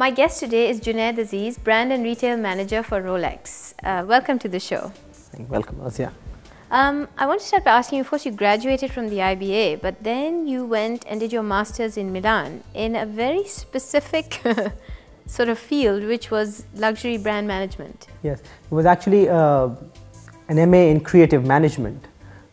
My guest today is Junaid Aziz, Brand and Retail Manager for Rolex. Welcome to the show. Welcome, Aziz. I want to start by asking you, of course, you graduated from the IBA, but then you went and did your master's in Milan in a very specific sort of field, which was luxury brand management. Yes, it was actually an MA in creative management,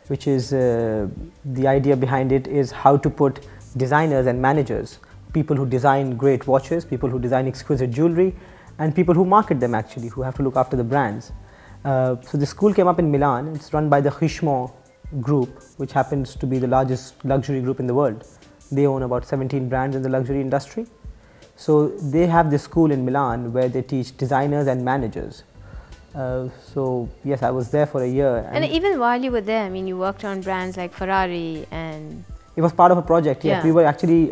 which is the idea behind it is how to put designers and managers, people who design great watches, people who design exquisite jewelry, and people who market them actually, who have to look after the brands. So the school came up in Milan. It's run by the Richemont group, which happens to be the largest luxury group in the world. They own about 17 brands in the luxury industry. So they have this school in Milan where they teach designers and managers. So yes, I was there for a year. And even while you were there, I mean, you worked on brands like Ferrari and... It was part of a project, yes. Yeah. We were actually,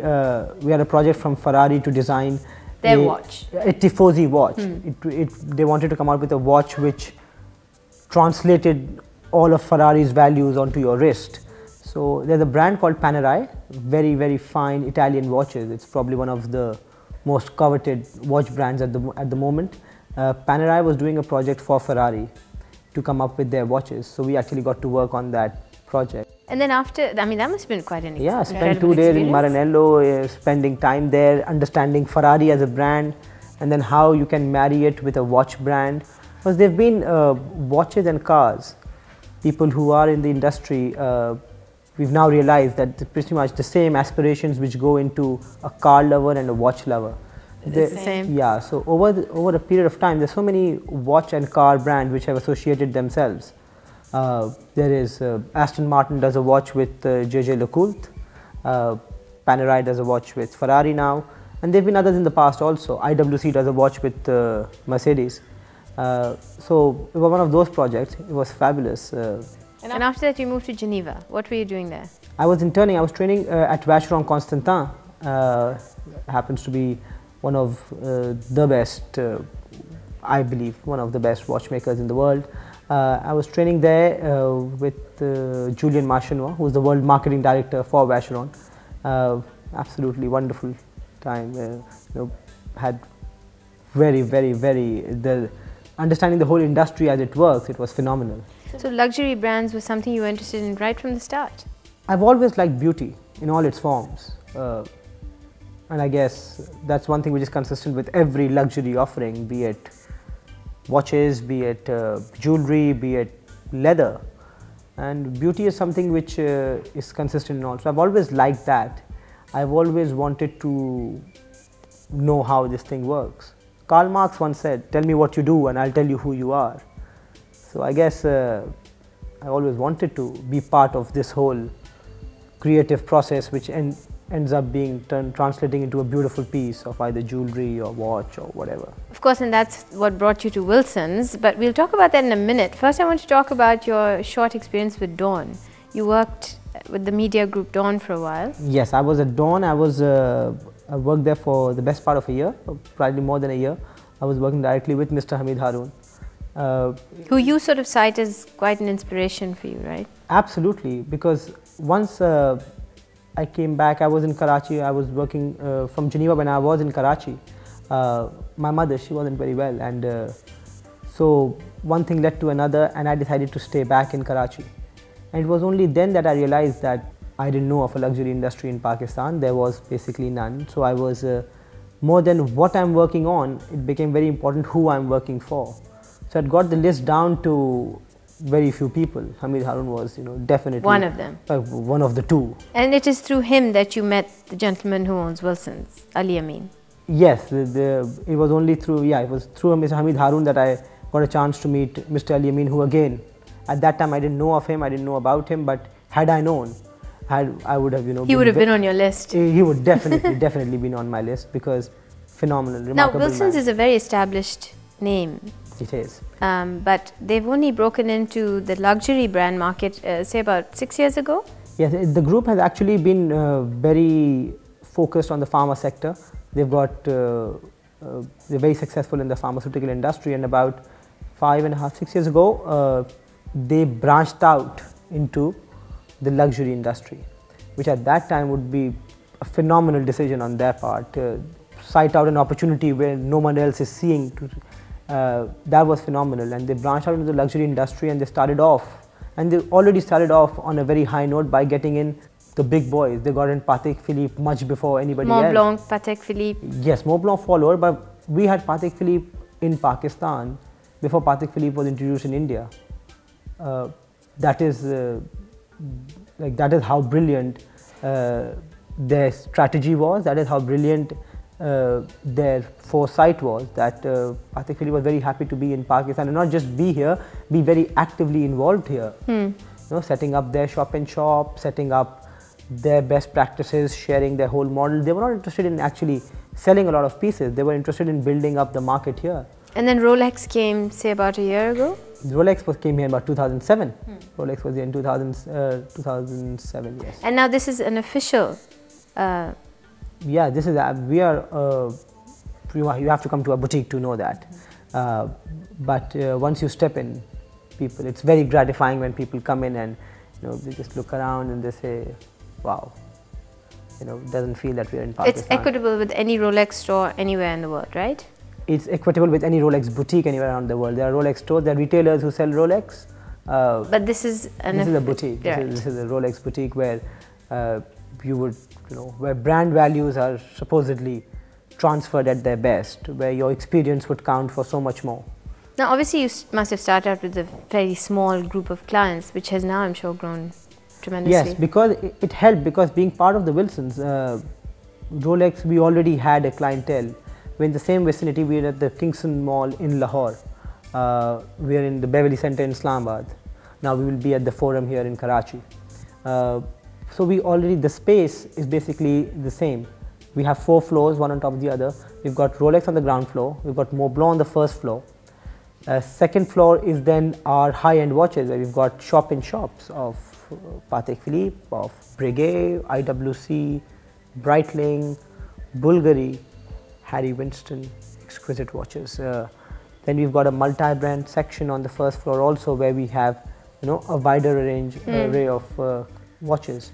we had a project from Ferrari to design their watch. A Tifosi watch. They wanted to come out with a watch which translated all of Ferrari's values onto your wrist. So there's a brand called Panerai, very, very fine Italian watches. It's probably one of the most coveted watch brands at the moment. Panerai was doing a project for Ferrari to come up with their watches. So we actually got to work on that project. And then after, I mean, that must have been quite an Yeah, spent 2 days in Maranello, spending time there, understanding Ferrari as a brand, and then how you can marry it with a watch brand. Because there have been watches and cars, people who are in the industry, we've now realized that pretty much the same aspirations which go into a car lover and a watch lover. It's the same. Yeah, so over a period of time, there's so many watch and car brands which have associated themselves. There is Aston Martin does a watch with JJ LeCoultre, Panerai does a watch with Ferrari now, and there have been others in the past also. IWC does a watch with Mercedes. So it was one of those projects. It was fabulous. And after that you moved to Geneva. What were you doing there? I was interning. I was training at Vacheron Constantin. Happens to be one of the best, I believe, one of the best watchmakers in the world. I was training there with Julien Marchenois, who is the world marketing director for Vacheron. Absolutely wonderful time. Had very, very, very understanding the whole industry as it works. It was phenomenal. So luxury brands was something you were interested in right from the start? I've always liked beauty in all its forms. And I guess that's one thing which is consistent with every luxury offering, be it watches, be it jewelry, be it leather. And beauty is something which is consistent in all. So I've always liked that. I've always wanted to know how this thing works. Karl Marx once said, "Tell me what you do and I'll tell you who you are." So I guess I always wanted to be part of this whole creative process which ends up being translating into a beautiful piece of either jewelry or watch or whatever. Of course, and that's what brought you to Wilson's, but we'll talk about that in a minute. First, I want to talk about your short experience with Dawn. You worked with the media group Dawn for a while. Yes, I was at Dawn. I worked there for the best part of a year, probably more than a year. I was working directly with Mr. Hamid Haroon. Who you sort of cite as quite an inspiration for you, right? Absolutely, because once I came back, I was in Karachi, I was working from Geneva when I was in Karachi. My mother, she wasn't very well, and so one thing led to another and I decided to stay back in Karachi. And it was only then that I realized that I didn't know of a luxury industry in Pakistan. There was basically none. So I was, more than what I'm working on, it became very important who I'm working for. So I got the list down to very few people. Hamid Haroon was, definitely one of them. One of the two. And it is through him that you met the gentleman who owns Wilson's, Ali Amin. Yes, it was only through, it was through Mr. Hamid Haroon that I got a chance to meet Mr. Ali Amin, who again, at that time I didn't know of him, I didn't know about him, but had I known, I would have, he would have been on your list. He would definitely been on my list because phenomenal, remarkable. Now, Wilson's man. is a very established name. It is. But they've only broken into the luxury brand market, say about 6 years ago? Yes, the group has actually been very focused on the pharma sector. They've got, they're very successful in the pharmaceutical industry, and about 5.5, 6 years ago, they branched out into the luxury industry, which at that time would be a phenomenal decision on their part. sight out an opportunity where no one else is seeing. That was phenomenal, and they branched out into the luxury industry, and they started off, and they already started off on a very high note by getting in the big boys. They got in Patek Philippe much before anybody else. Montblanc, Patek Philippe. Yes, Montblanc followed, but we had Patek Philippe in Pakistan before Patek Philippe was introduced in India. That is how brilliant their strategy was. That is how brilliant their foresight was, that Patek Philippe was very happy to be in Pakistan, and not just be here, be very actively involved here. You know, setting up their shop in shop, setting up their best practices, sharing their whole model. They were not interested in actually selling a lot of pieces. They were interested in building up the market here. And then Rolex came, say, about a year ago? Rolex came here about 2007. Rolex was here in 2007, yes. And now this is an official... yeah, this is we are. You have to come to a boutique to know that. But once you step in, people, it's very gratifying when people come in and they just look around and they say, "Wow." It doesn't feel that we're in Pakistan. It's equitable with any Rolex store anywhere in the world, right? It's equitable with any Rolex boutique anywhere around the world. There are Rolex stores, there are retailers who sell Rolex. But this is a boutique. Right. This is a Rolex boutique where you would, where brand values are supposedly transferred at their best, where your experience would count for so much more. Now, obviously, you must have started out with a very small group of clients, which has now, I'm sure, grown tremendously. Yes, because it helped, because being part of the Wilsons, Rolex, we already had a clientele. We're in the same vicinity. We're at the Kingston Mall in Lahore. We're in the Beverly Center in Islamabad. Now we will be at the Forum here in Karachi. So the space is basically the same. We have 4 floors, one on top of the other. We've got Rolex on the ground floor. We've got Montblanc on the first floor. Second floor is then our high-end watches, where we've got shop-in-shops of Patek Philippe, of Breguet, IWC, Breitling, Bulgari, Harry Winston, exquisite watches. Then we've got a multi-brand section on the first floor also, where we have a wider array of watches.